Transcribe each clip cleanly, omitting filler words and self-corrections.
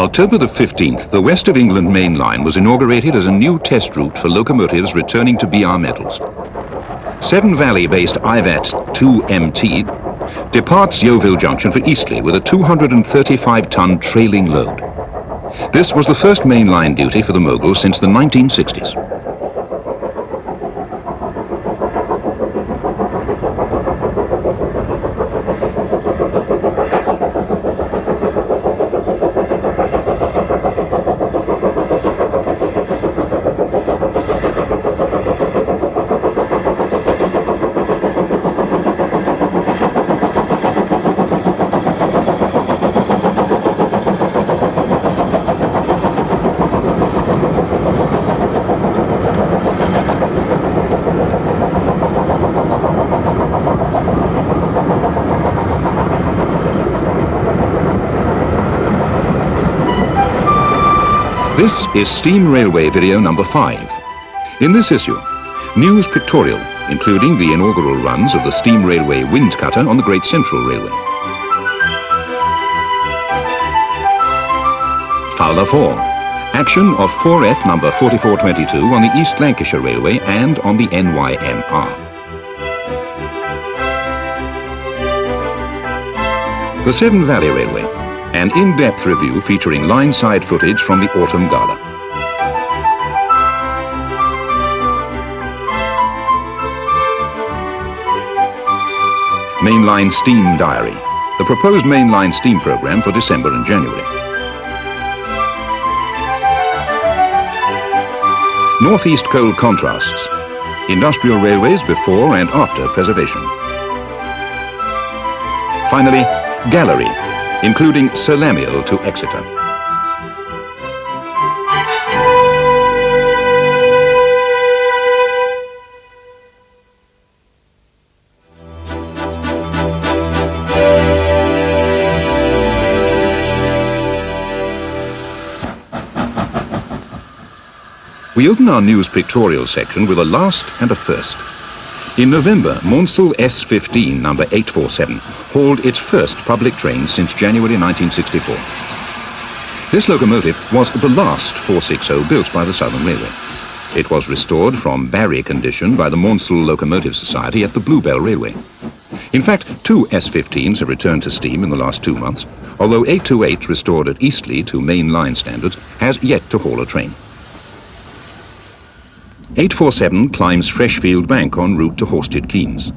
On October the 15th, the West of England Main Line was inaugurated as a new test route for locomotives returning to BR metals. Severn Valley-based IVAT 2MT departs Yeovil Junction for Eastleigh with a 235-ton trailing load. This was the first mainline duty for the mogul since the 1960s. This is Steam Railway video number 5. In this issue, news pictorial, including the inaugural runs of the Steam Railway wind cutter on the Great Central Railway. Fowler 4. Action of 4F number 4422 on the East Lancashire Railway and on the NYMR. The Severn Valley Railway. An in-depth review featuring line-side footage from the Autumn Gala. Mainline Steam Diary, the proposed mainline steam programme for December and January. North-East Coal Contrasts, industrial railways before and after preservation. Finally, Gallery, including Sir Lamiel to Exeter. We open our news pictorial section with a last and a first. In November, Maunsell S15 number 847 hauled its first public train since January 1964. This locomotive was the last 460 built by the Southern Railway. It was restored from Barry condition by the Maunsell Locomotive Society at the Bluebell Railway. In fact, 2 S15s have returned to steam in the last 2 months, although 828, restored at Eastleigh to main line standards, has yet to haul a train. 847 climbs Freshfield Bank en route to Horsted Keynes.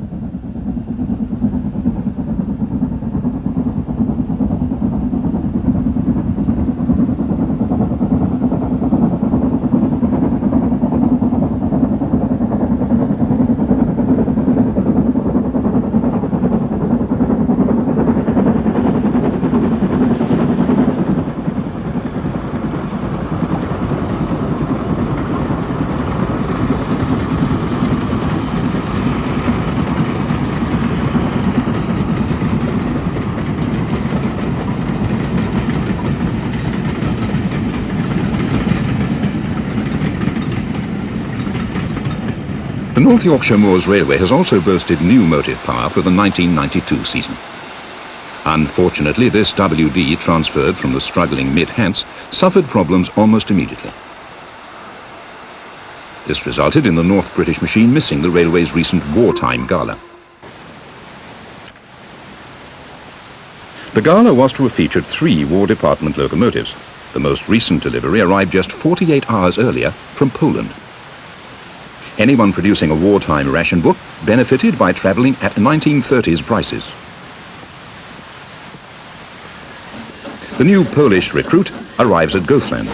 The North Yorkshire Moors Railway has also boasted new motive power for the 1992 season. Unfortunately, this WD, transferred from the struggling Mid-Hants, suffered problems almost immediately. This resulted in the North British machine missing the railway's recent wartime gala. The gala was to have featured 3 War Department locomotives. The most recent delivery arrived just 48 hours earlier from Poland. Anyone producing a wartime ration book benefited by travelling at 1930s prices. The new Polish recruit arrives at Gothland.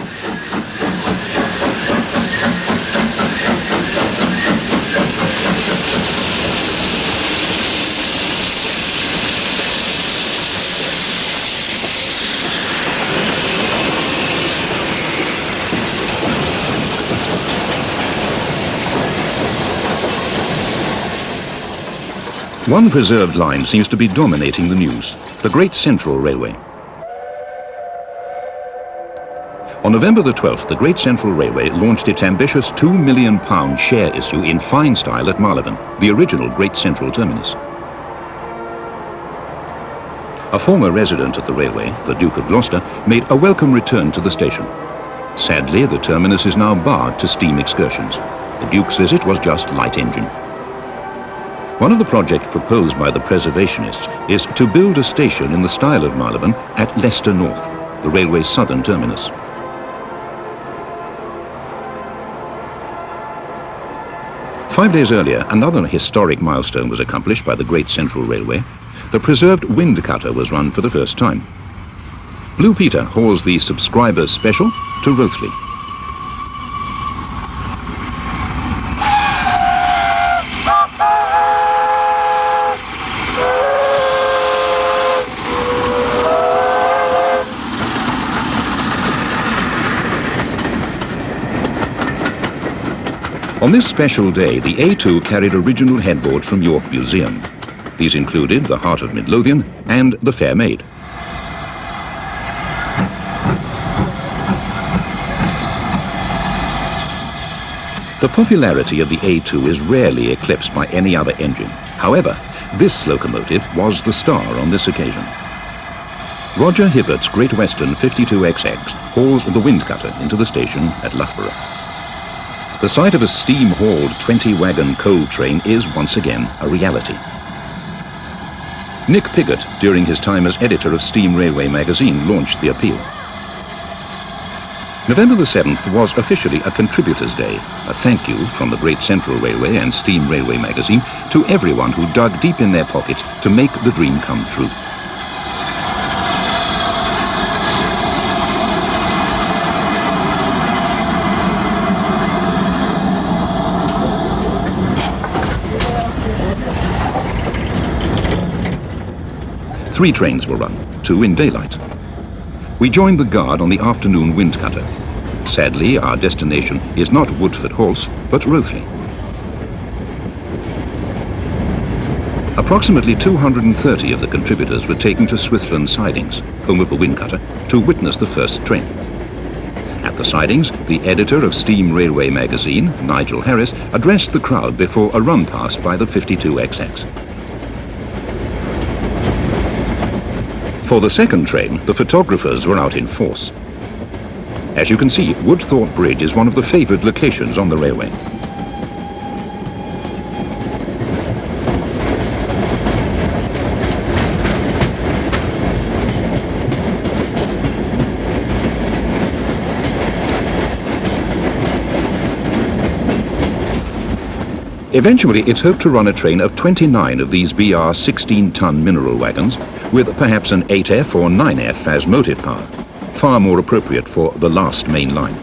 One preserved line seems to be dominating the news, the Great Central Railway. On November the 12th, the Great Central Railway launched its ambitious £2 million share issue in fine style at Marylebone, the original Great Central terminus. A former resident at the railway, the Duke of Gloucester, made a welcome return to the station. Sadly, the terminus is now barred to steam excursions. The Duke's visit was just light engine. One of the projects proposed by the preservationists is to build a station in the style of Marylebone at Leicester North, the railway's southern terminus. Five days earlier, another historic milestone was accomplished by the Great Central Railway. The preserved wind cutter was run for the first time. Blue Peter hauls the subscribers special to Rothley. On this special day, the A2 carried original headboards from York Museum. These included the Heart of Midlothian and the Fair Maid. The popularity of the A2 is rarely eclipsed by any other engine. However, this locomotive was the star on this occasion. Roger Hibbert's Great Western 52XX hauls the wind cutter into the station at Loughborough. The sight of a steam-hauled 20-wagon coal train is once again a reality. Nick Piggott, during his time as editor of Steam Railway magazine, launched the appeal. November the 7th was officially a Contributors' Day, a thank you from the Great Central Railway and Steam Railway magazine to everyone who dug deep in their pockets to make the dream come true. Three trains were run, two in daylight. We joined the guard on the afternoon wind cutter. Sadly, our destination is not Woodford Halse, but Rothley. Approximately 230 of the contributors were taken to Swithland Sidings, home of the wind cutter, to witness the first train. At the sidings, the editor of Steam Railway magazine, Nigel Harris, addressed the crowd before a run past by the 52XX. For the second train, the photographers were out in force. As you can see, Woodthorpe Bridge is one of the favoured locations on the railway. Eventually, it's hoped to run a train of 29 of these BR 16-ton mineral wagons, with perhaps an 8F or 9F as motive power, far more appropriate for the last main line.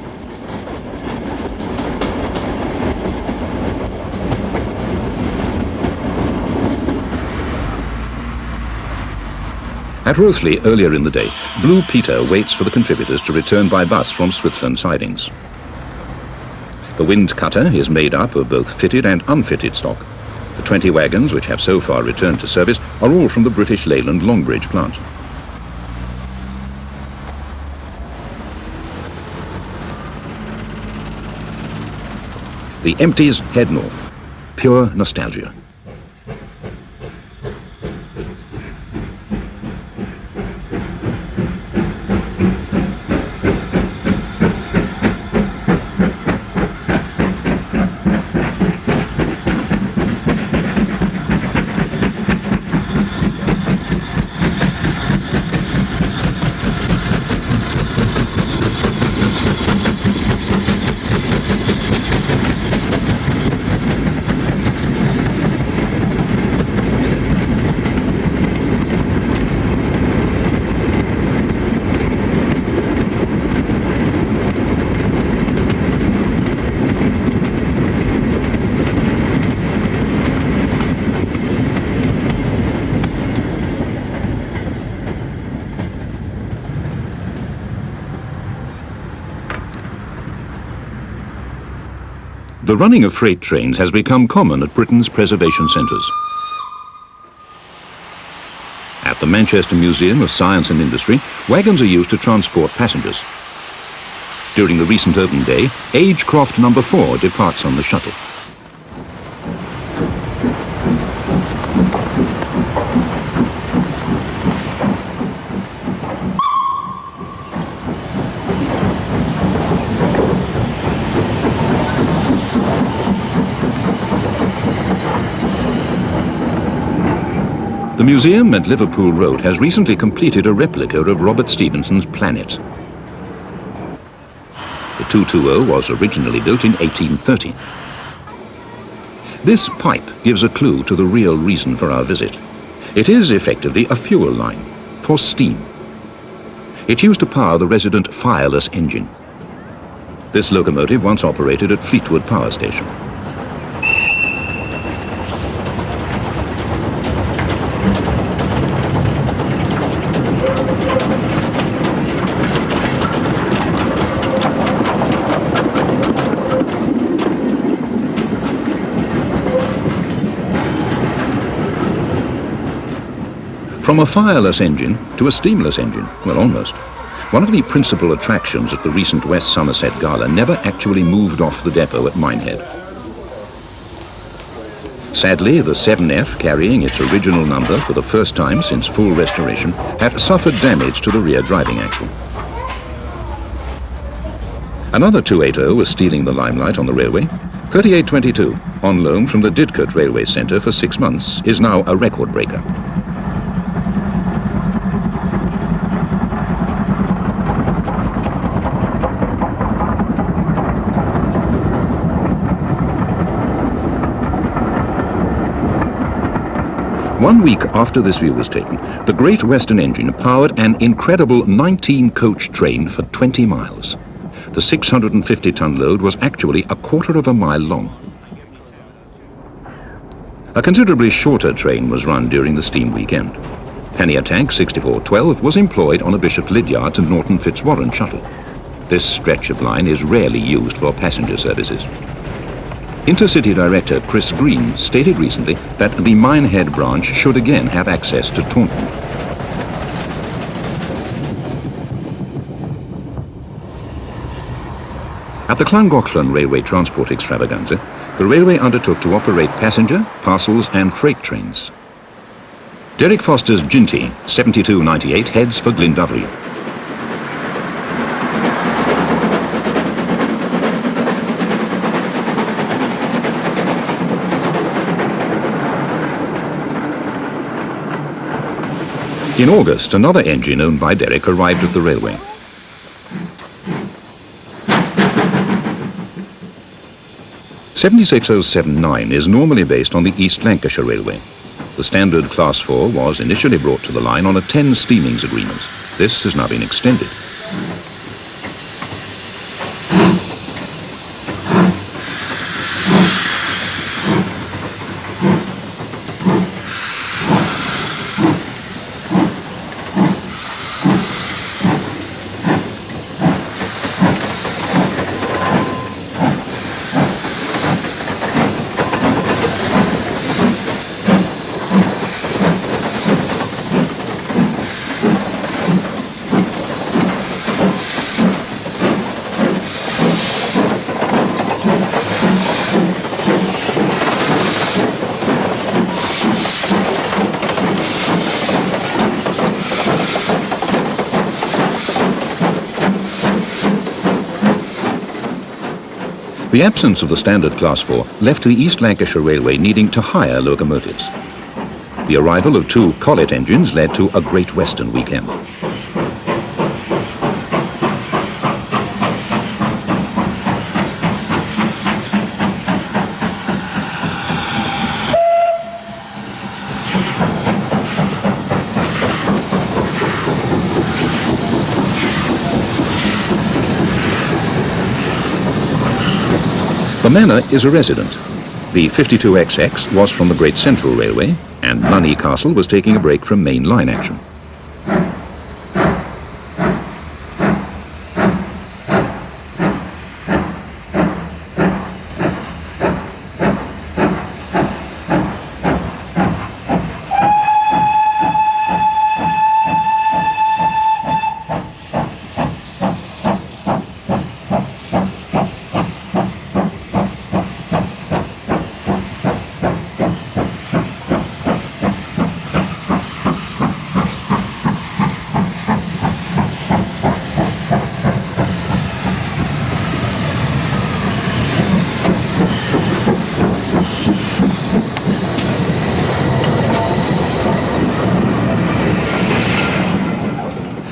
At Rothley, earlier in the day, Blue Peter waits for the contributors to return by bus from Swithland Sidings. The wind cutter is made up of both fitted and unfitted stock. The 20 wagons which have so far returned to service are all from the British Leyland Longbridge plant. The empties head north. Pure nostalgia. The running of freight trains has become common at Britain's preservation centres. At the Manchester Museum of Science and Industry, wagons are used to transport passengers. During the recent open day, Agecroft No. 4 departs on the shuttle. museum at Liverpool Road has recently completed a replica of Robert Stephenson's Planet. The 220 was originally built in 1830. This pipe gives a clue to the real reason for our visit. It is effectively a fuel line for steam. It used to power the resident fireless engine. This locomotive once operated at Fleetwood Power Station. From a fireless engine to a steamless engine, well, almost. One of the principal attractions at the recent West Somerset Gala never actually moved off the depot at Minehead. Sadly, the 7F, carrying its original number for the first time since full restoration, had suffered damage to the rear driving axle. Another 280 was stealing the limelight on the railway. 3822, on loan from the Didcot Railway Centre for 6 months, is now a record breaker. One week after this view was taken, the Great Western engine powered an incredible 19-coach train for 20 miles. The 650-ton load was actually a quarter of a mile long. A considerably shorter train was run during the steam weekend. Pannier Tank 6412 was employed on a Bishop Lydiard to Norton Fitzwarren shuttle. This stretch of line is rarely used for passenger services. Intercity Director Chris Green stated recently that the Minehead branch should again have access to Taunton. At the Llangollen Railway Transport Extravaganza, the railway undertook to operate passenger, parcels and freight trains. Derek Foster's Ginty 7298 heads for Glyndufri. In August, another engine owned by Derek arrived at the railway. "76079 is normally based on the East Lancashire Railway. The standard Class 4 was initially brought to the line on a 10 steamings agreement. This has now been extended. The absence of the standard Class 4 left the East Lancashire Railway needing to hire locomotives. The arrival of 2 Collet engines led to a Great Western weekend. The manor is a resident. The 52XX was from the Great Central Railway, and Nunney Castle was taking a break from main line action.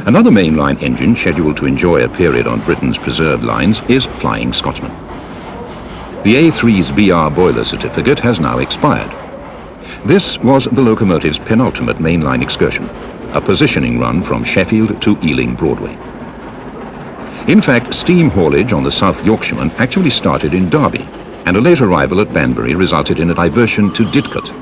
Another mainline engine scheduled to enjoy a period on Britain's preserved lines is Flying Scotsman. The A3's BR boiler certificate has now expired. This was the locomotive's penultimate mainline excursion, a positioning run from Sheffield to Ealing Broadway. In fact, steam haulage on the South Yorkshireman actually started in Derby, and a late arrival at Banbury resulted in a diversion to Didcot.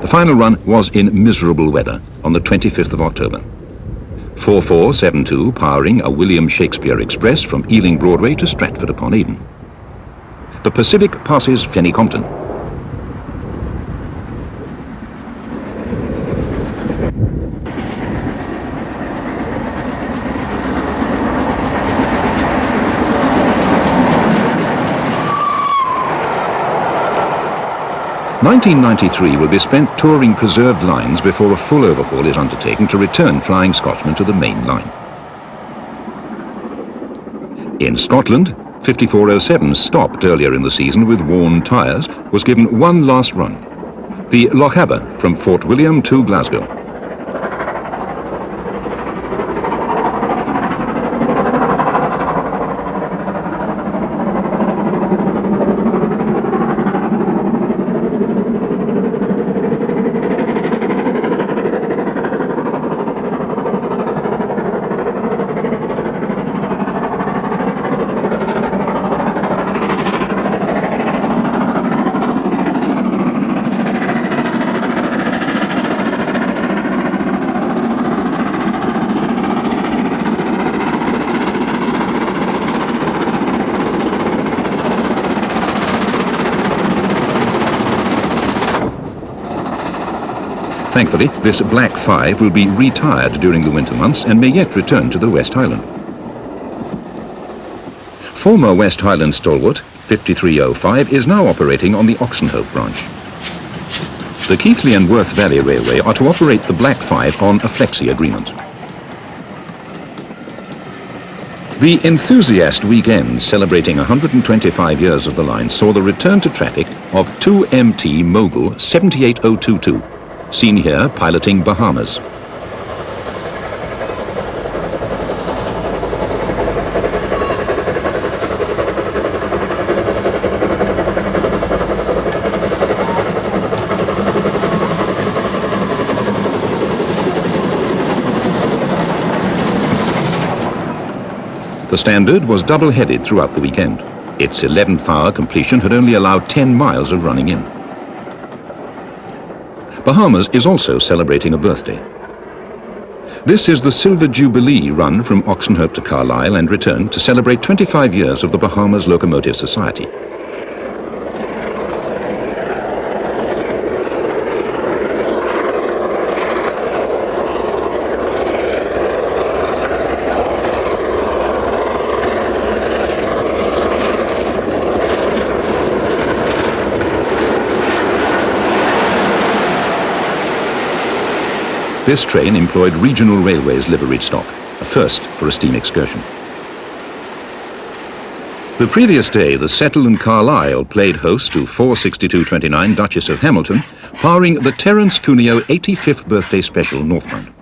The final run was in miserable weather on the 25th of October. 4472 powering a William Shakespeare Express from Ealing Broadway to Stratford-upon-Avon. The Pacific passes Fenny Compton. (1993) will be spent touring preserved lines before a full overhaul is undertaken to return Flying Scotsman to the main line. In Scotland, 5407 stopped earlier in the season with worn tyres, was given one last run, the Lochaber from Fort William to Glasgow. Thankfully, this Black 5 will be retired during the winter months and may yet return to the West Highland. Former West Highland stalwart 5305 is now operating on the Oxenhope branch. The Keighley and Worth Valley Railway are to operate the Black 5 on a flexi agreement. The Enthusiast Weekend, celebrating 125 years of the line, saw the return to traffic of 2MT Mogul 78022. Seen here piloting Bahamas. The Standard was double-headed throughout the weekend. Its 11th hour completion had only allowed 10 miles of running in. Bahamas is also celebrating a birthday. This is the Silver Jubilee run from Oxenhope to Carlisle and return to celebrate 25 years of the Bahamas Locomotive Society. This train employed Regional Railways liveried stock, a first for a steam excursion. The previous day, the Settle and Carlisle played host to 46229 Duchess of Hamilton, powering the Terence Cuneo 85th birthday special northbound.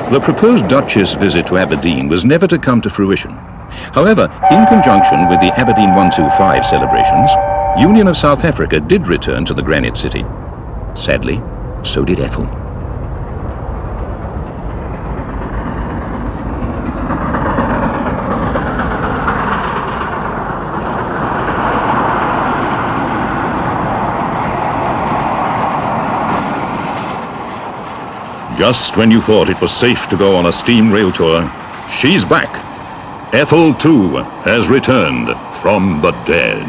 The proposed Duchess visit to Aberdeen was never to come to fruition. However, in conjunction with the Aberdeen 125 celebrations, Union of South Africa did return to the Granite City. Sadly, so did Ethel. Just when you thought it was safe to go on a steam rail tour, She's back. Ethel, too, has returned from the dead.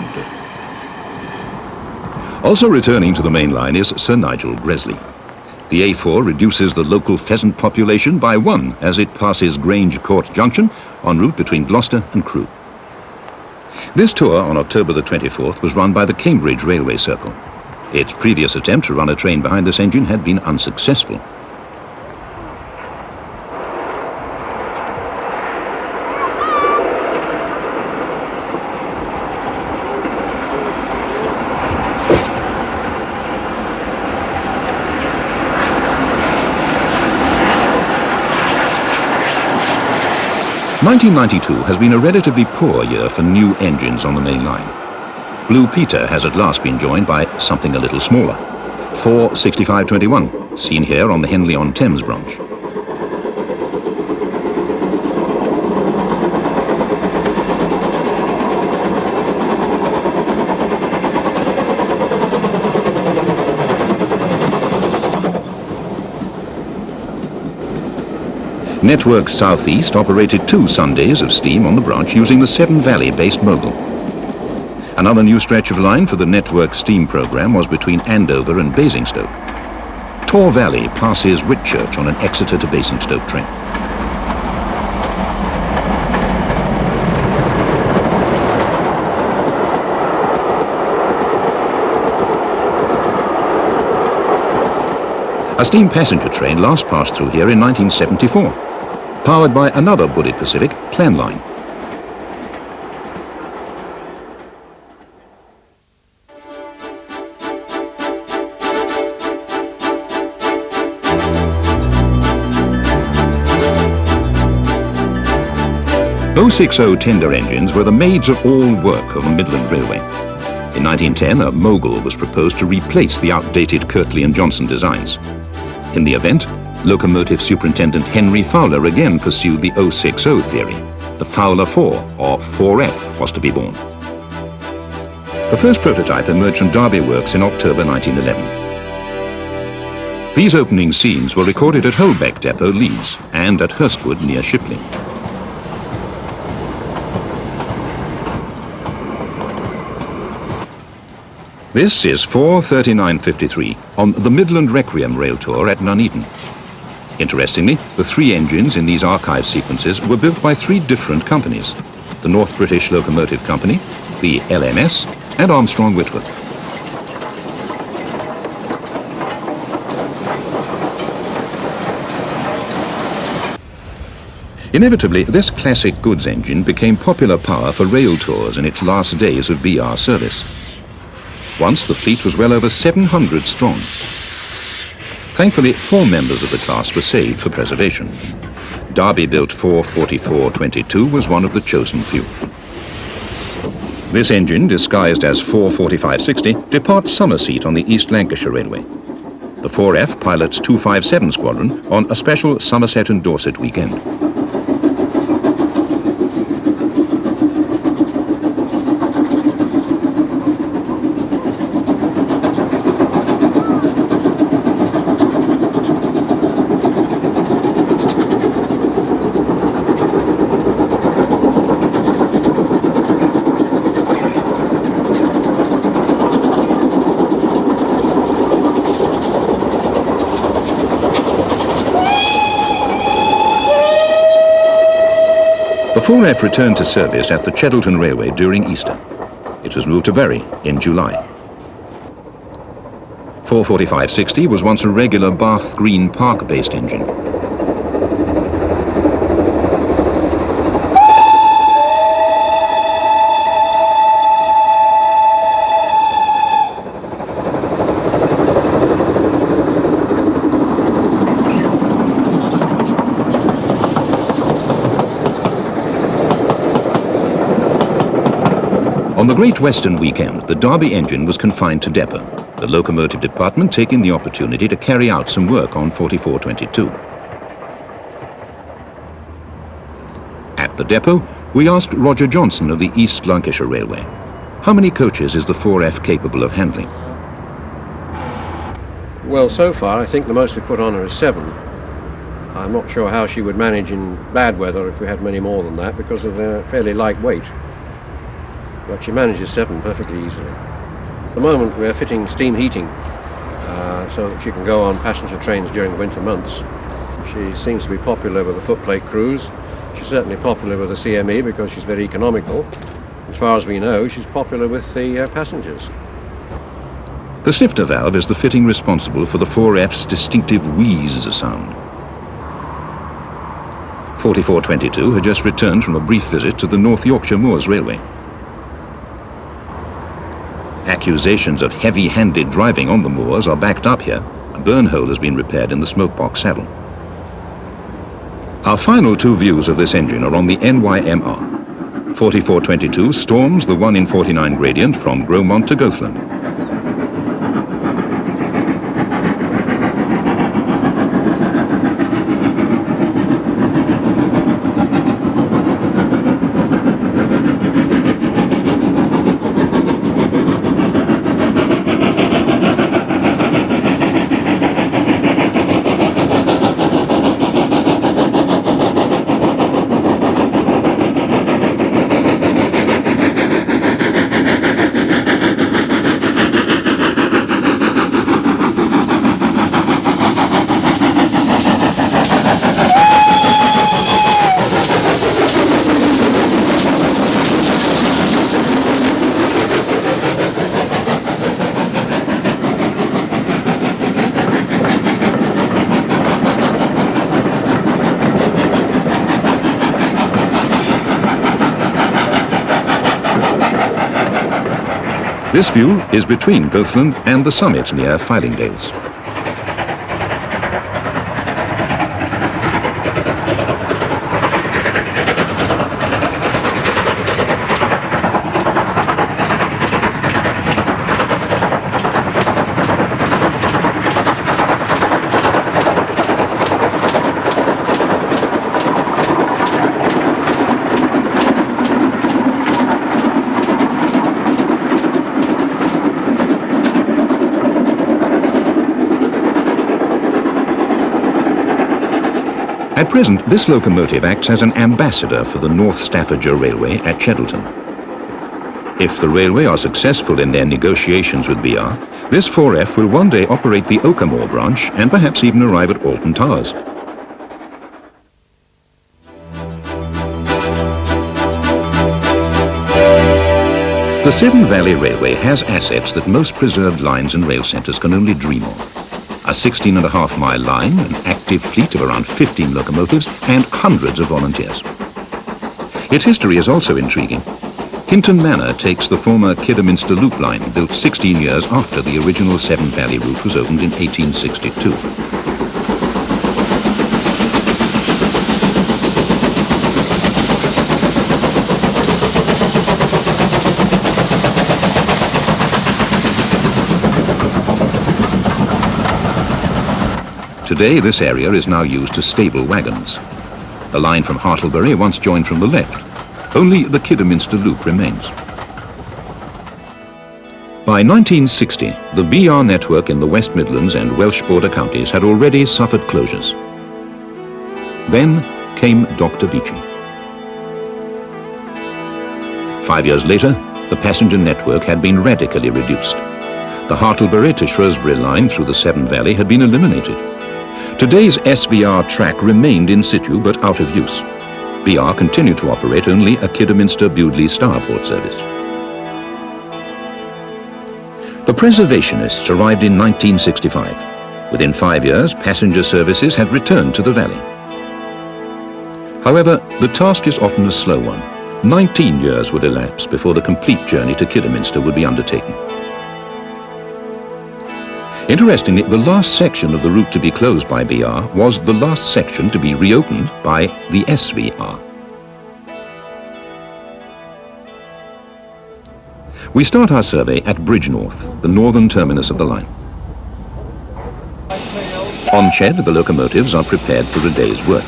Also returning to the main line is Sir Nigel Gresley. The A4 reduces the local pheasant population by 1 as it passes Grange Court Junction en route between Gloucester and Crewe. This tour on October the 24th was run by the Cambridge Railway Circle. Its previous attempt to run a train behind this engine had been unsuccessful. (1992) has been a relatively poor year for new engines on the main line. Blue Peter has at last been joined by something a little smaller, 46521, seen here on the Henley-on-Thames branch. Network Southeast operated 2 Sundays of steam on the branch using the Severn Valley-based Mogul. Another new stretch of line for the Network steam programme was between Andover and Basingstoke. Tor Valley passes Whitchurch on an Exeter to Basingstoke train. A steam passenger train last passed through here in 1974, powered by another Bullet Pacific plan line. .060 tender engines were the maids of all work of the Midland Railway. In 1910, a Mogul was proposed to replace the outdated Kirtley and Johnson designs. In the event, locomotive superintendent Henry Fowler again pursued the .060 theory. The Fowler 4, or 4F, was to be born. The first prototype emerged from Derby Works in October 1911. These opening scenes were recorded at Holbeck Depot, Leeds, and at Hurstwood near Shipley. This is 43953 on the Midland Requiem Rail Tour at Nuneaton. Interestingly, the 3 engines in these archive sequences were built by 3 different companies: the North British Locomotive Company, the LMS, and Armstrong Whitworth. Inevitably, this classic goods engine became popular power for rail tours in its last days of BR service. Once the fleet was well over 700 strong. Thankfully, 4 members of the class were saved for preservation. Derby-built 44422 was one of the chosen few. This engine, disguised as 44560, departs Somerset on the East Lancashire Railway. The 4F pilots 257 Squadron on a special Somerset and Dorset weekend. The 4F returned to service at the Cheddleton Railway during Easter. It was moved to Bury in July. 44560 was once a regular Bath Green Park-based engine. On the Great Western weekend, the Derby engine was confined to depot, the locomotive department taking the opportunity to carry out some work on 4422. At the depot, we asked Roger Johnson of the East Lancashire Railway, how many coaches is the 4F capable of handling? Well, so far I think the most we put on her is 7. I'm not sure how she would manage in bad weather if we had many more than that, because they're fairly lightweight. But she manages 7 perfectly easily. At the moment we're fitting steam heating so that she can go on passenger trains during the winter months. She seems to be popular with the footplate crews. She's certainly popular with the CME because she's very economical. As far as we know, she's popular with the passengers. The snifter valve is the fitting responsible for the 4F's distinctive wheeze sound. 4422 had just returned from a brief visit to the North Yorkshire Moors Railway. Accusations of heavy-handed driving on the moors are backed up here. A burn hole has been repaired in the smokebox saddle. Our final 2 views of this engine are on the NYMR. 4422 storms the 1 in 49 gradient from Gromont to Goathland. This view is between Goathland and the summit near Fylingdales. At present, this locomotive acts as an ambassador for the North Staffordshire Railway at Cheddleton. If the railway are successful in their negotiations with BR, this 4F will one day operate the Oakham branch and perhaps even arrive at Alton Towers. The Severn Valley Railway has assets that most preserved lines and rail centres can only dream of. A 16.5-mile line, an active fleet of around 15 locomotives, and hundreds of volunteers. Its history is also intriguing. Hinton Manor takes the former Kidderminster Loop line, built 16 years after the original Severn Valley route was opened in 1862. Today, this area is now used to stable wagons. The line from Hartlebury once joined from the left. Only the Kidderminster Loop remains. By 1960, the BR network in the West Midlands and Welsh border counties had already suffered closures. Then came Dr. Beeching. 5 years later, the passenger network had been radically reduced. The Hartlebury to Shrewsbury line through the Severn Valley had been eliminated. Today's SVR track remained in situ but out of use. BR continued to operate only a Kidderminster-Bewdley Starport service. The preservationists arrived in 1965. Within 5 years, passenger services had returned to the valley. However, the task is often a slow one. 19 years would elapse before the complete journey to Kidderminster would be undertaken. Interestingly, the last section of the route to be closed by BR was the last section to be reopened by the SVR. We start our survey at Bridgnorth, the northern terminus of the line. On Ched, the locomotives are prepared for the day's work.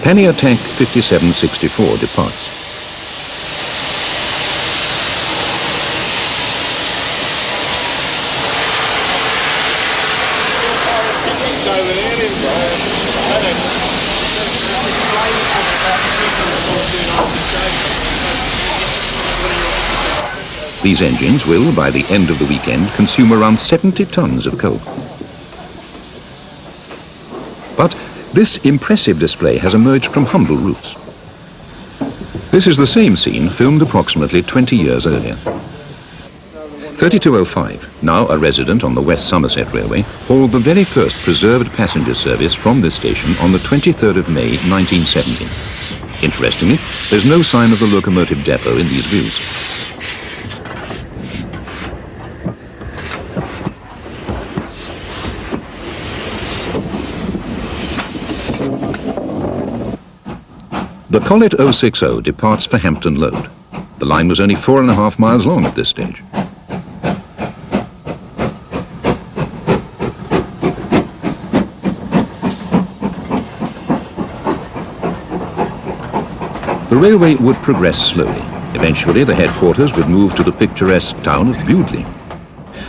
Pannier Tank 5764 departs. These engines will, by the end of the weekend, consume around 70 tons of coal. But this impressive display has emerged from humble roots. This is the same scene filmed approximately 20 years earlier. 3205, now a resident on the West Somerset Railway, hauled the very first preserved passenger service from this station on the 23rd of May 1970. Interestingly, there's no sign of the locomotive depot in these views. The Collet 060 departs for Hampton Load. The line was only 4.5 miles long at this stage. The railway would progress slowly. Eventually, the headquarters would move to the picturesque town of Bewdley.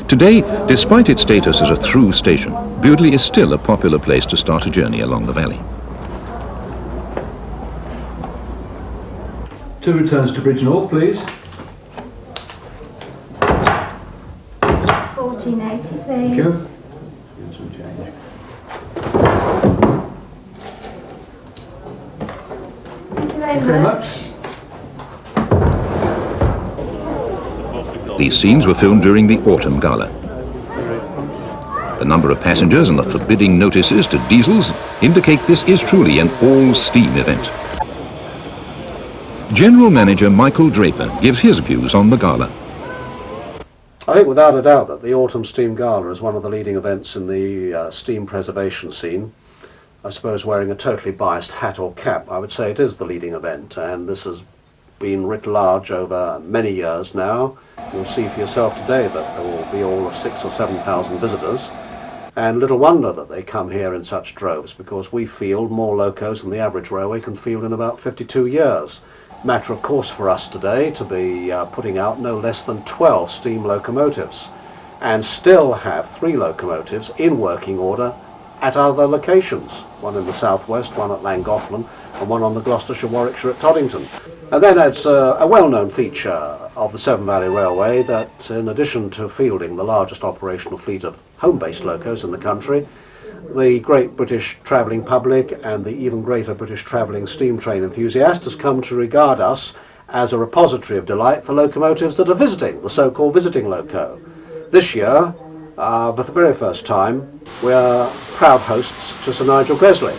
Today, despite its status as a through station, Bewdley is still a popular place to start a journey along the valley. 2 returns to Bridge North, please. 1480, please. Thank you. Thank you very much. These scenes were filmed during the autumn gala. The number of passengers and the forbidding notices to diesels indicate this is truly an all-steam event. General Manager Michael Draper gives his views on the gala. I think without a doubt that the Autumn Steam Gala is one of the leading events in the steam preservation scene. I suppose wearing a totally biased hat or cap, I would say it is the leading event, and this has been writ large over many years now. You'll see for yourself today that there will be all of 6,000 or 7,000 visitors, and little wonder that they come here in such droves, because we field more locos than the average railway can field in about 52 years. Matter of course for us today to be putting out no less than 12 steam locomotives, and still have 3 locomotives in working order at other locations, one in the southwest, one at Llangollen, and one on the Gloucestershire-Warwickshire at Toddington. And then it's a well-known feature of the Severn Valley Railway that in addition to fielding the largest operational fleet of home-based locos in the country, the great British travelling public and the even greater British travelling steam train enthusiast has come to regard us as a repository of delight for locomotives that are visiting, the so-called visiting loco. This year, for the very first time, we are proud hosts to Sir Nigel Gresley,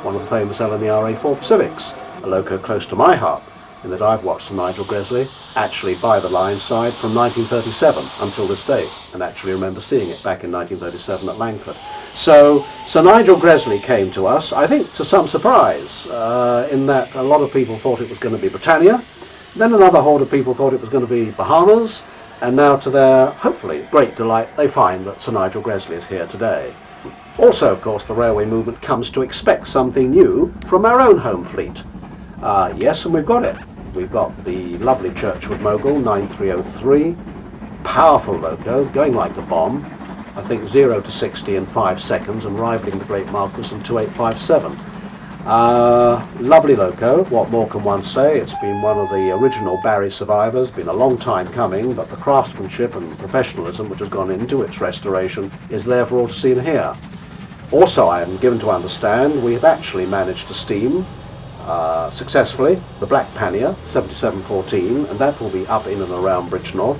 one of the famous LNERA 4 Pacifics, a loco close to my heart, in that I've watched Sir Nigel Gresley actually by the line side from 1937 until this day, and actually remember seeing it back in 1937 at Langford. So Sir Nigel Gresley came to us, I think to some surprise, in that a lot of people thought it was going to be Britannia, then another horde of people thought it was going to be Bahamas, and now to their, hopefully, great delight, they find that Sir Nigel Gresley is here today. Also, of course, the railway movement comes to expect something new from our own home fleet. Yes, and we've got it. We've got the lovely Churchwood Mogul 9303, powerful loco, going like the bomb. I think 0 to 60 in 5 seconds and rivaling the great Marquis in 2857. Lovely loco, what more can one say? It's been one of the original Barry survivors, been a long time coming, but the craftsmanship and professionalism which has gone into its restoration is there for all to see and hear. Also, I am given to understand we have actually managed to steam successfully the Black Pannier 7714, and that will be up in and around Bridge North.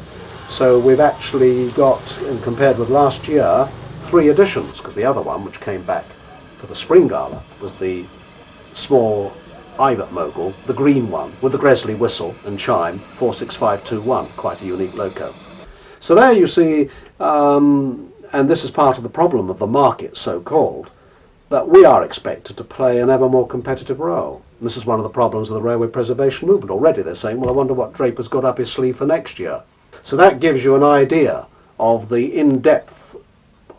So we've actually got, and compared with last year, 3 additions, because the other one, which came back for the Spring Gala, was the small Ivat Mogul, the green one, with the Gresley whistle and chime, 46521, quite a unique loco. So there you see, and this is part of the problem of the market, so-called, that we are expected to play an ever more competitive role. And this is one of the problems of the railway preservation movement. Already they're saying, well, I wonder what Draper's got up his sleeve for next year. So that gives you an idea of the in-depth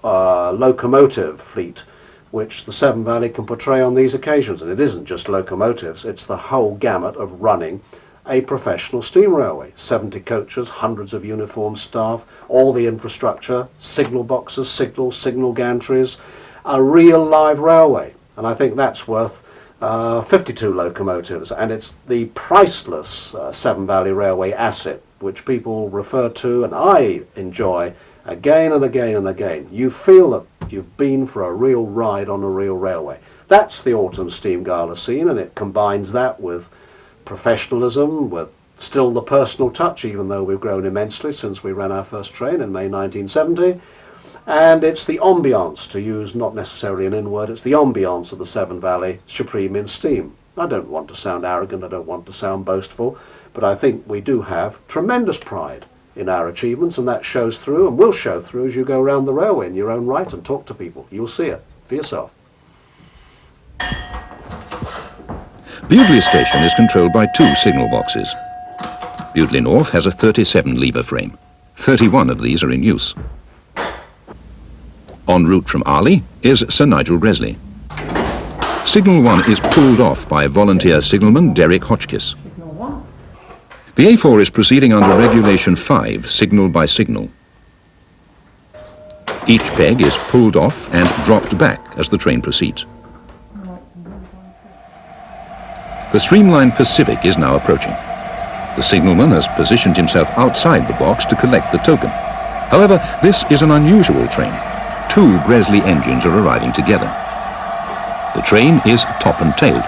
locomotive fleet which the Severn Valley can portray on these occasions. And it isn't just locomotives, it's the whole gamut of running a professional steam railway. 70 coaches, hundreds of uniformed staff, all the infrastructure, signal boxes, signal gantries, a real live railway. And I think that's worth 52 locomotives, and it's the priceless Severn Valley Railway asset which people refer to, and I enjoy again and again and again. You feel that you've been for a real ride on a real railway. That's the autumn steam gala scene, and it combines that with professionalism, with still the personal touch, even though we've grown immensely since we ran our first train in May 1970. And it's the ambiance, to use not necessarily an in-word, it's the ambiance of the Severn Valley supreme in steam. I don't want to sound arrogant, I don't want to sound boastful, but I think we do have tremendous pride in our achievements, and that shows through and will show through as you go around the railway in your own right and talk to people. You'll see it for yourself. Bewdley Station is controlled by 2 signal boxes. Bewdley North has a 37 lever frame. 31 of these are in use. En route from Arley is Sir Nigel Gresley. Signal 1 is pulled off by volunteer signalman Derek Hotchkiss. The A4 is proceeding under Regulation 5, signal by signal. Each peg is pulled off and dropped back as the train proceeds. The streamlined Pacific is now approaching. The signalman has positioned himself outside the box to collect the token. However, this is an unusual train. 2 Gresley engines are arriving together. The train is top and tailed.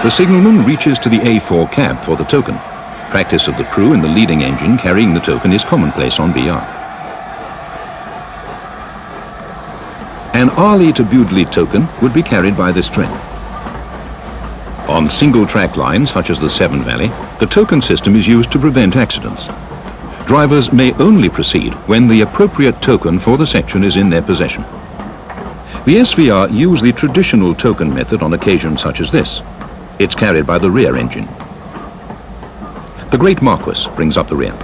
The signalman reaches to the A4 cab for the token. Practice of the crew in the leading engine carrying the token is commonplace on BR. An Arley to Bewdley token would be carried by this train. On single-track lines such as the Severn Valley, the token system is used to prevent accidents. Drivers may only proceed when the appropriate token for the section is in their possession. The SVR use the traditional token method on occasions such as this. It's carried by the rear engine. The Great Marquis brings up the rear.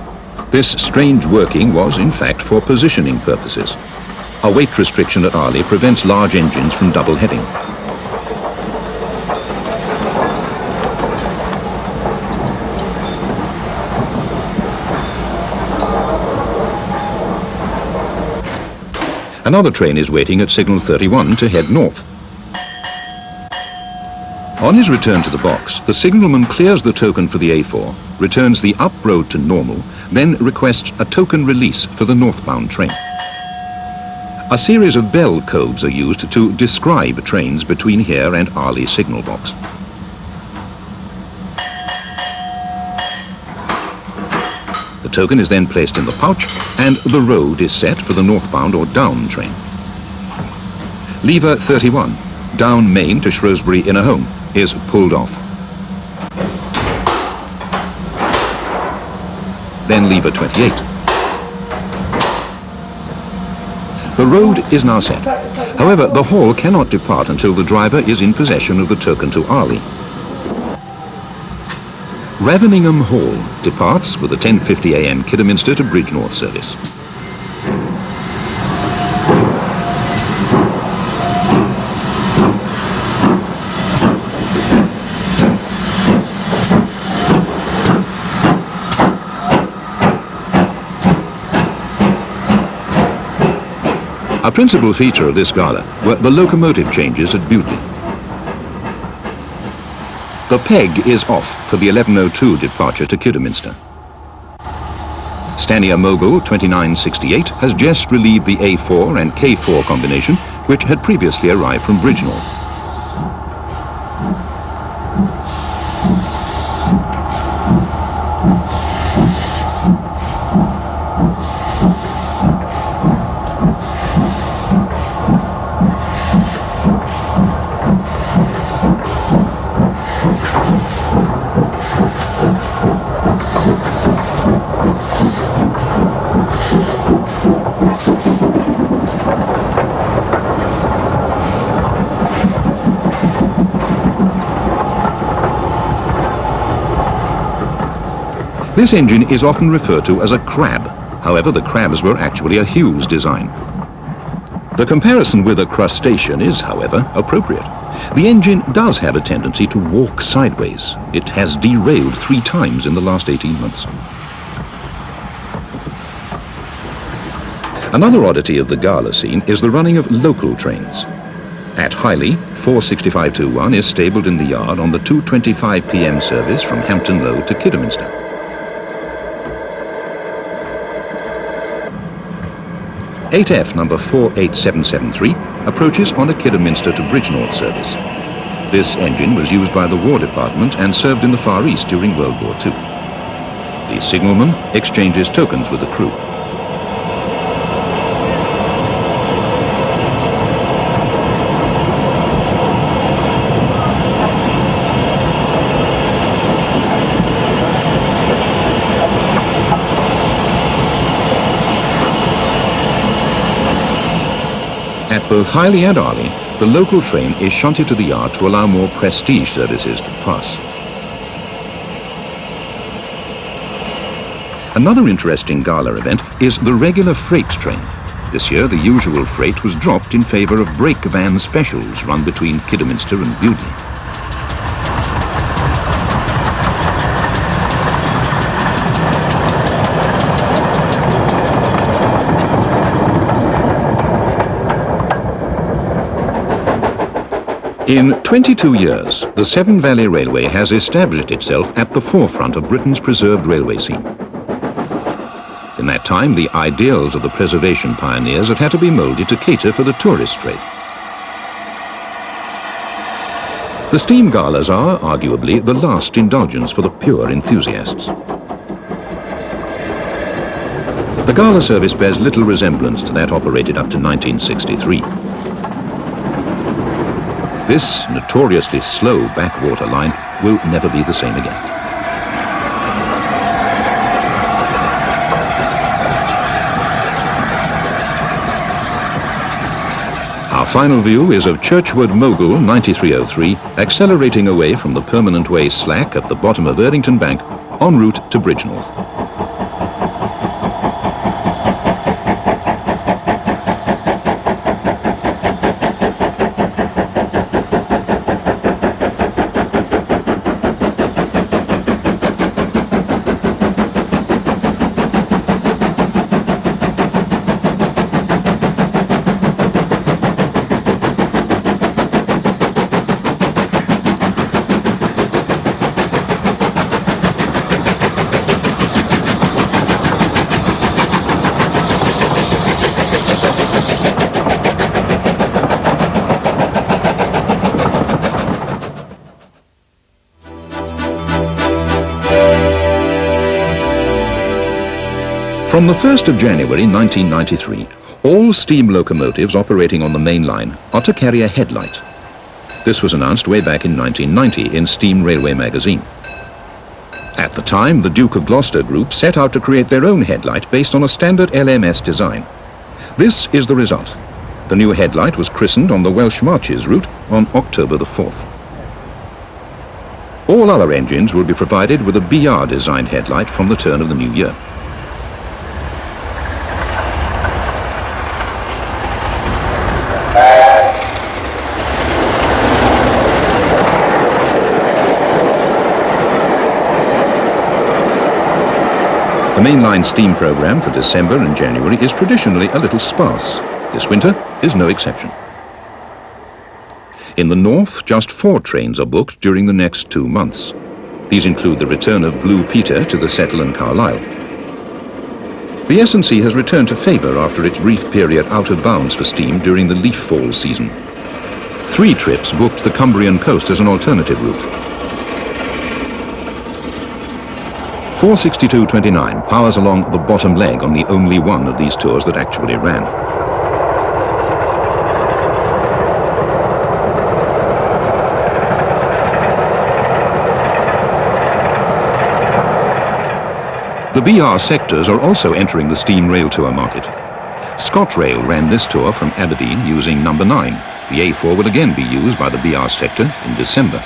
This strange working was, in fact, for positioning purposes. A weight restriction at Arley prevents large engines from double heading. Another train is waiting at signal 31 to head north. On his return to the box, the signalman clears the token for the A4, returns the up road to normal, then requests a token release for the northbound train. A series of bell codes are used to describe trains between here and Arley signal box. The token is then placed in the pouch and the road is set for the northbound or down train. Lever 31, down Main to Shrewsbury Inner Home, is pulled off. Then lever 28. The road is now set. However, the hall cannot depart until the driver is in possession of the token to Arley. Raveningham Hall departs with the 10:50 a.m. Kidderminster to Bridgnorth service. A principal feature of this gala were the locomotive changes at Bewdley. The peg is off for the 11:02 departure to Kidderminster. Stanier Mogul 2968 has just relieved the A4 and K4 combination, which had previously arrived from Bridgnorth. This engine is often referred to as a crab. However, the crabs were actually a Hughes design. The comparison with a crustacean is, however, appropriate. The engine does have a tendency to walk sideways. It has derailed 3 times in the last 18 months. Another oddity of the gala scene is the running of local trains. At Highley, 46521 is stabled in the yard on the 2:25 p.m. service from Hampton Low to Kidderminster. "8F number 48773 approaches on a Kidderminster to Bridgnorth service. This engine was used by the War Department and served in the Far East during World War II. The signalman exchanges tokens with the crew. At both Highley and Arley, the local train is shunted to the yard to allow more prestige services to pass. Another interesting gala event is the regular freight train. This year, the usual freight was dropped in favour of brake van specials run between Kidderminster and Bewdley. In 22 years, the Severn Valley Railway has established itself at the forefront of Britain's preserved railway scene. In that time, the ideals of the preservation pioneers have had to be moulded to cater for the tourist trade. The steam galas are, arguably, the last indulgence for the pure enthusiasts. The gala service bears little resemblance to that operated up to 1963. This notoriously slow backwater line will never be the same again. Our final view is of Churchward Mogul 9303 accelerating away from the permanent way slack at the bottom of Erdington Bank en route to Bridgnorth. From the 1st of January 1993, all steam locomotives operating on the main line are to carry a headlight. This was announced way back in 1990 in Steam Railway magazine. At the time, the Duke of Gloucester Group set out to create their own headlight based on a standard LMS design. This is the result. The new headlight was christened on the Welsh Marches route on October the 4th. All other engines will be provided with a BR-designed headlight from the turn of the new year. The mainline steam programme for December and January is traditionally a little sparse. This winter is no exception. In the north, just 4 trains are booked during the next 2 months. These include the return of Blue Peter to the Settle and Carlisle. The S&C has returned to favour after its brief period out of bounds for steam during the leaf fall season. 3 trips booked the Cumbrian coast as an alternative route. 46229 powers along the bottom leg on the only one of these tours that actually ran. The BR sectors are also entering the steam rail tour market. ScotRail ran this tour from Aberdeen using number 9. The A4 will again be used by the BR sector in December.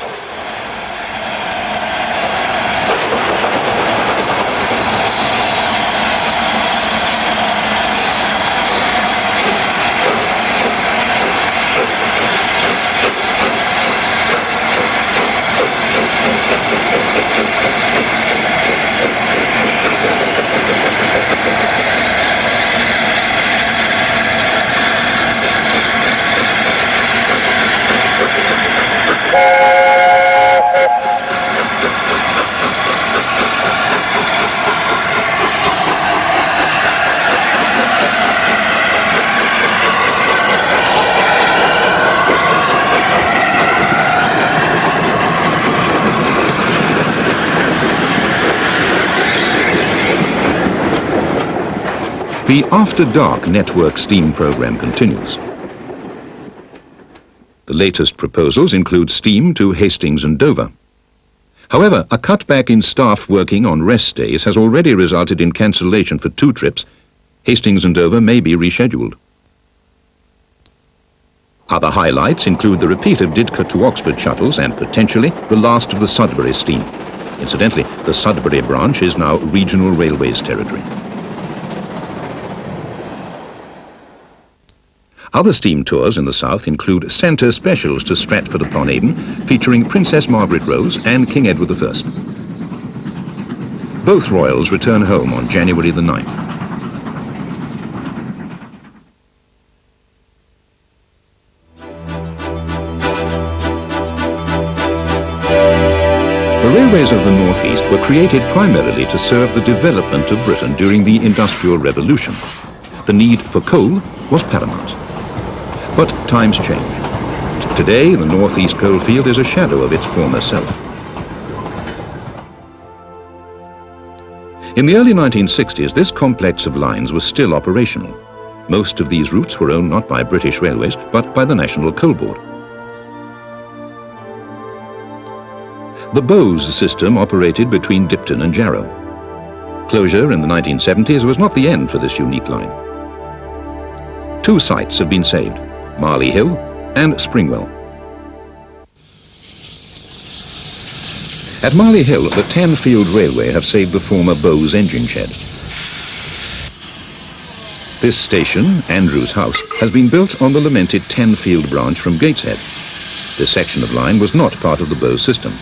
The After Dark network steam program continues. The latest proposals include steam to Hastings and Dover. However, a cutback in staff working on rest days has already resulted in cancellation for 2 trips. Hastings and Dover may be rescheduled. Other highlights include the repeat of Didcot to Oxford shuttles and potentially the last of the Sudbury steam. Incidentally, the Sudbury branch is now Regional Railways territory. Other steam tours in the south include Centre specials to Stratford-upon-Avon, featuring Princess Margaret Rose and King Edward I. Both royals return home on January the 9th. The railways of the northeast were created primarily to serve the development of Britain during the Industrial Revolution. The need for coal was paramount. But times change. Today, the northeast coalfield is a shadow of its former self. In the early 1960s, this complex of lines was still operational. Most of these routes were owned not by British Railways, but by the National Coal Board. The Bowes system operated between Dipton and Jarrow. Closure in the 1970s was not the end for this unique line. 2 sites have been saved: Marley Hill and Springwell. At Marley Hill, the Tanfield Railway have saved the former Bowes engine shed. This station, Andrews House, has been built on the lamented Tanfield branch from Gateshead. This section of line was not part of the Bowes system.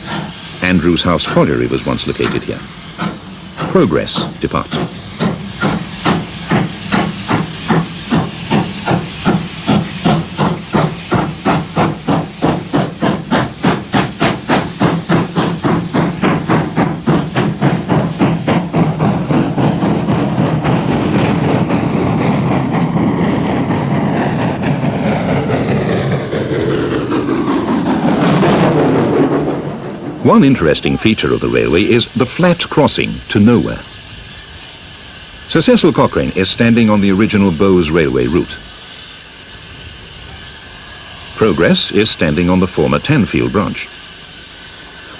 Andrews House Colliery was once located here. Progress departs. One interesting feature of the railway is the flat crossing to nowhere. Sir Cecil Cochrane is standing on the original Bowes Railway route. Progress is standing on the former Tanfield branch.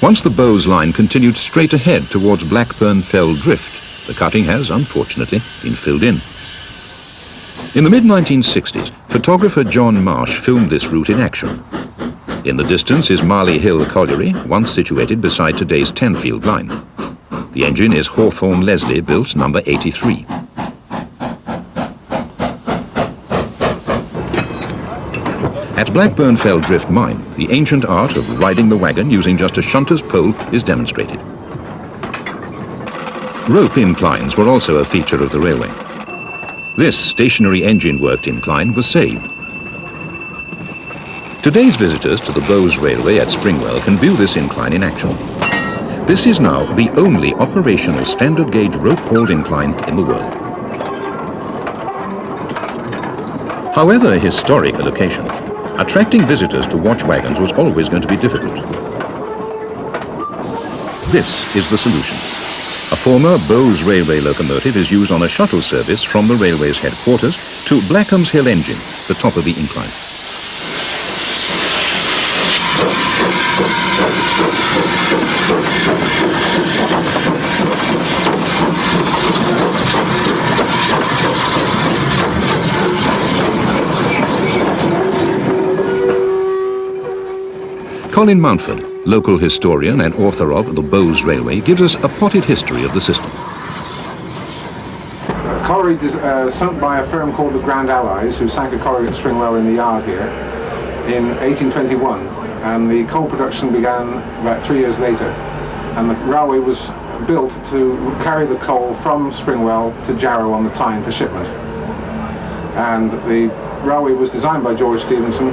Once the Bowes line continued straight ahead towards Blackburn Fell Drift, the cutting has, unfortunately, been filled in. In the mid-1960s, photographer John Marsh filmed this route in action. In the distance is Marley Hill Colliery, once situated beside today's Tanfield line. The engine is Hawthorne Leslie, built number 83. At Blackburn Fell Drift Mine, the ancient art of riding the wagon using just a shunter's pole is demonstrated. Rope inclines were also a feature of the railway. This stationary engine-worked incline was saved. Today's visitors to the Bowes Railway at Springwell can view this incline in action. This is now the only operational standard gauge rope-hauled incline in the world. However historic a location, attracting visitors to watch wagons was always going to be difficult. This is the solution. A former Bowes Railway locomotive is used on a shuttle service from the railway's headquarters to Blackham's Hill Engine, the top of the incline. Colin Mountford, local historian and author of The Bowes Railway, gives us a potted history of the system. Colliery sunk by a firm called the Grand Allies, who sank a colliery at Springwell in the yard here in 1821, and the coal production began about 3 years later, and the railway was built to carry the coal from Springwell to Jarrow on the Tyne for shipment. And the railway was designed by George Stephenson.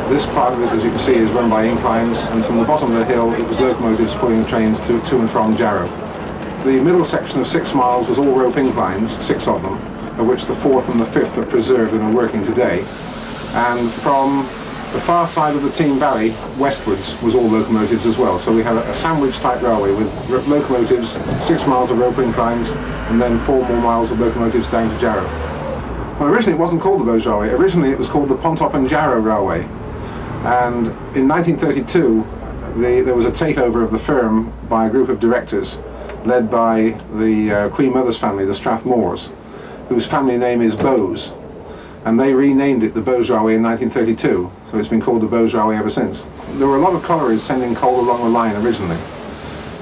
This part of it, as you can see, is run by inclines, and from the bottom of the hill it was locomotives pulling the trains to and from Jarrow. The middle section of 6 miles was all rope inclines, 6 of them, of which the 4th and the 5th are preserved and are working today. And from the far side of the Team Valley westwards was all locomotives as well. So we have a sandwich type railway with locomotives, 6 miles of rope inclines, and then 4 more miles of locomotives down to Jarrow. Well, originally it wasn't called the Bowes Railway. Originally it was called the Pontop and Jarrow Railway. And in 1932, there was a takeover of the firm by a group of directors led by the Queen Mother's family, the Strathmores, whose family name is Bowes. And they renamed it the Bowes Railway in 1932, so it's been called the Bowes Railway ever since. There were a lot of collieries sending coal along the line originally,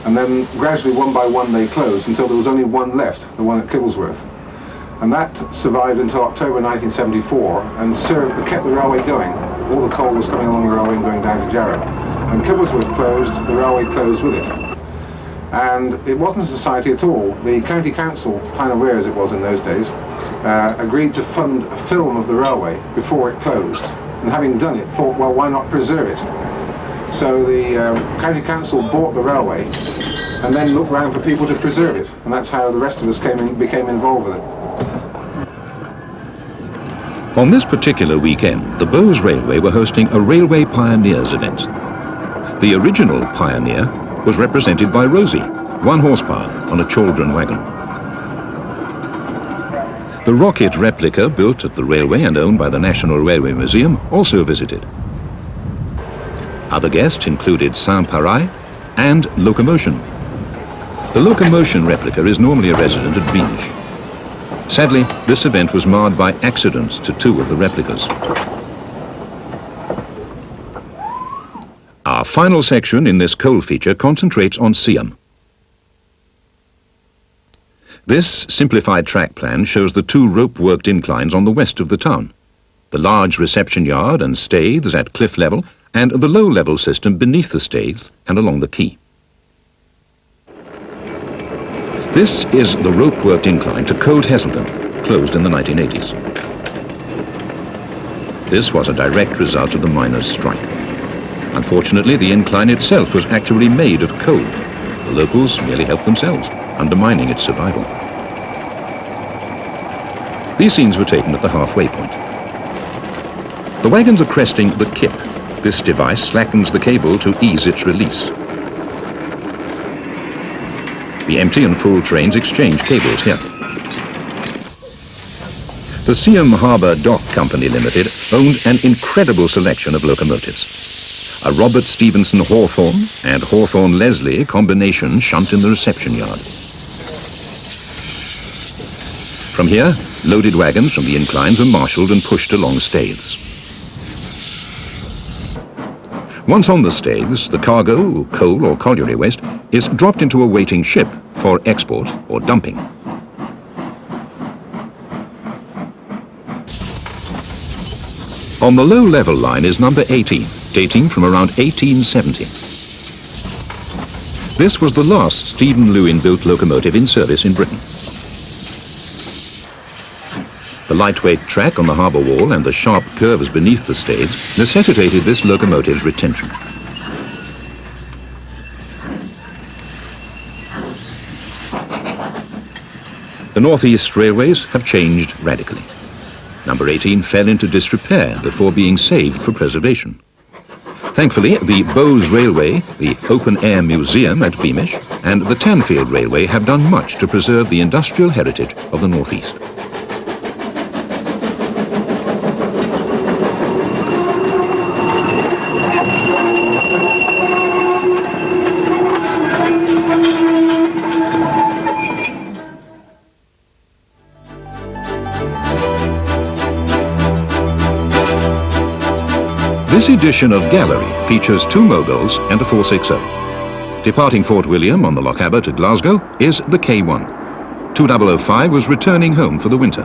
and then gradually one by one they closed until there was only one left, the one at Kibblesworth. And that survived until October 1974 and kept the railway going. All the coal was coming along the railway and going down to Jarrow. When Kibblesworth closed, the railway closed with it. And it wasn't a society at all. The county council, Tyne and Wear as it was in those days, agreed to fund a film of the railway before it closed. And having done it, thought, well, why not preserve it? So the county council bought the railway and then looked around for people to preserve it. And that's how the rest of us became involved with it. On this particular weekend, the Bowes Railway were hosting a Railway Pioneers event. The original pioneer was represented by Rosie, 1 horsepower, on a chaldron wagon. The rocket replica built at the railway and owned by the National Railway Museum also visited. Other guests included Saint-Pareil and Locomotion. The Locomotion replica is normally a resident at Beamish. Sadly, this event was marred by accidents to 2 of the replicas. Our final section in this coal feature concentrates on Seaham. This simplified track plan shows the 2 rope-worked inclines on the west of the town, the large reception yard and staithes at cliff level, and the low-level system beneath the staithes and along the quay. This is the rope-worked incline to Cold Heselden, closed in the 1980s. This was a direct result of the miners' strike. Unfortunately, the incline itself was actually made of coal. The locals merely helped themselves, undermining its survival. These scenes were taken at the halfway point. The wagons are cresting the kip. This device slackens the cable to ease its release. The empty and full trains exchange cables here. The Seaham Harbour Dock Company Limited owned an incredible selection of locomotives. A Robert Stevenson Hawthorne and Hawthorne Leslie combination shunt in the reception yard. From here, loaded wagons from the inclines are marshalled and pushed along staithes. Once on the staithes, the cargo, coal or colliery waste, is dropped into a waiting ship for export or dumping. On the low-level line is number 18, dating from around 1870. This was the last Stephen Lewin-built locomotive in service in Britain. The lightweight track on the harbour wall and the sharp curves beneath the staithes necessitated this locomotive's retention. The North East railways have changed radically. Number 18 fell into disrepair before being saved for preservation. Thankfully, the Bowes Railway, the Open Air Museum at Beamish, and the Tanfield Railway have done much to preserve the industrial heritage of the North East. This edition of Gallery features 2 moguls and a 460. Departing Fort William on the Lochaber to Glasgow is the K1. 2005 was returning home for the winter.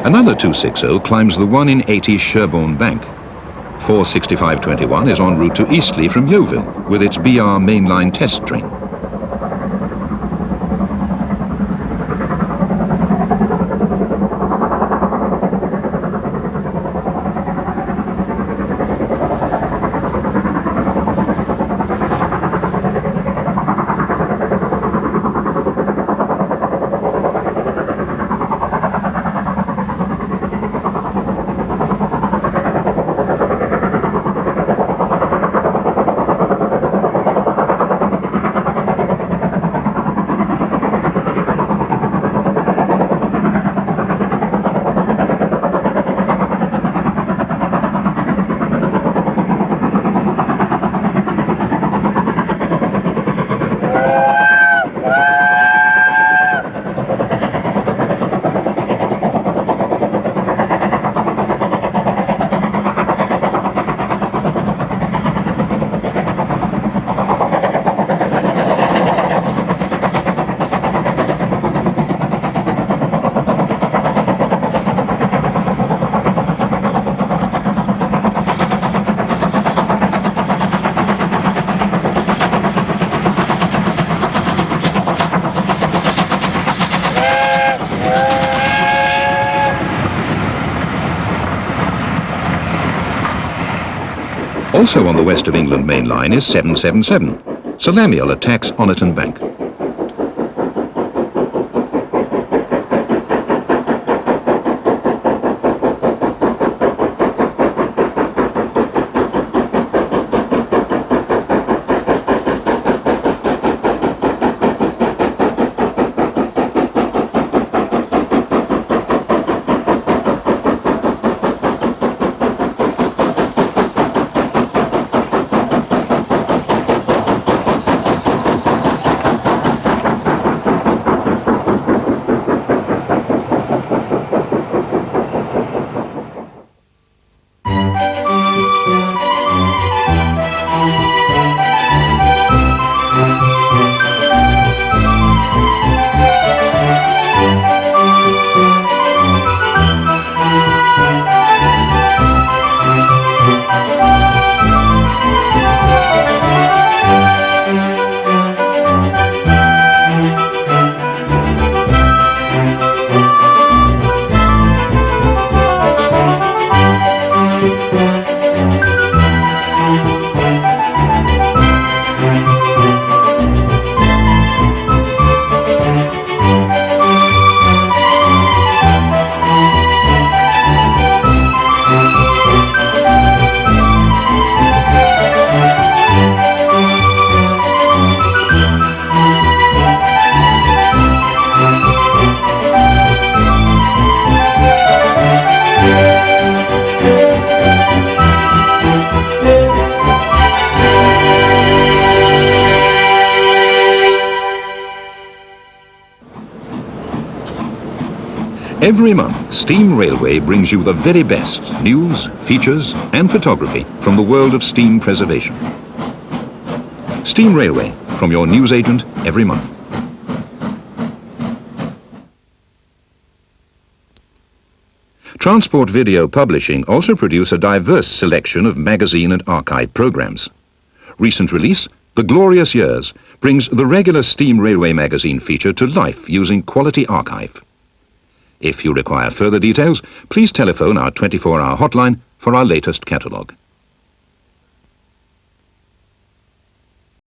Another 260 climbs the 1 in 80 Sherborne Bank. 46521 is en route to Eastleigh from Yeovil with its BR mainline test train. Also on the West of England main line is 777. Salamiel attacks Oniton Bank. Every month, Steam Railway brings you the very best news, features and photography from the world of steam preservation. Steam Railway, from your newsagent every month. Transport Video Publishing also produce a diverse selection of magazine and archive programs. Recent release, The Glorious Years, brings the regular Steam Railway magazine feature to life using quality archive. If you require further details, please telephone our 24-hour hotline for our latest catalogue.